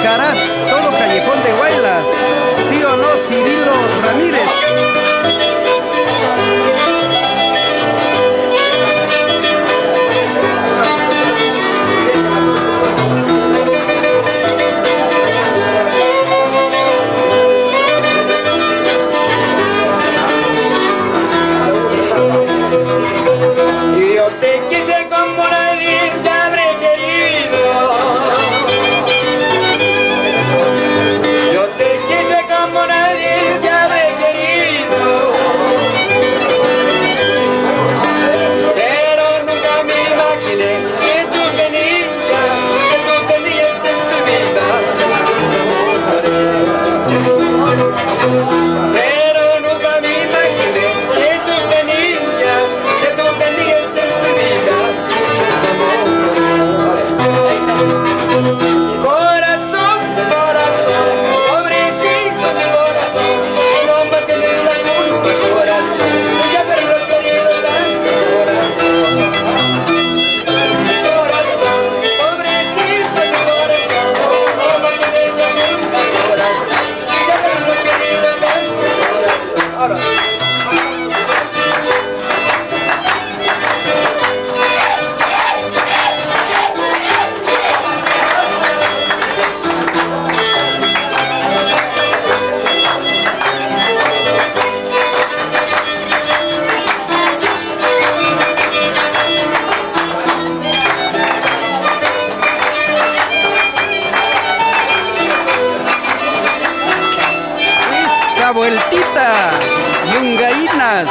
Caraz, todo Callejón de Huaylas. ¿Sí o no, Cirilo Ramírez? Yo te quise como nadie te habré querido. Yo te quise como nadie te habré querido. Pero nunca me imaginé que tú tenías en tu vida. Pero nunca me imaginé que tú tenías en tu vida. Corazón, corazón, pobrecito mi corazón, no me tienes la culpa, corazón, de haberlo querido tanto, corazón. Corazón, pobrecito mi corazón, no me tienes la culpa, corazón, de haberlo querido tanto, corazón. Ahora. Esa vueltita, Yungaínas.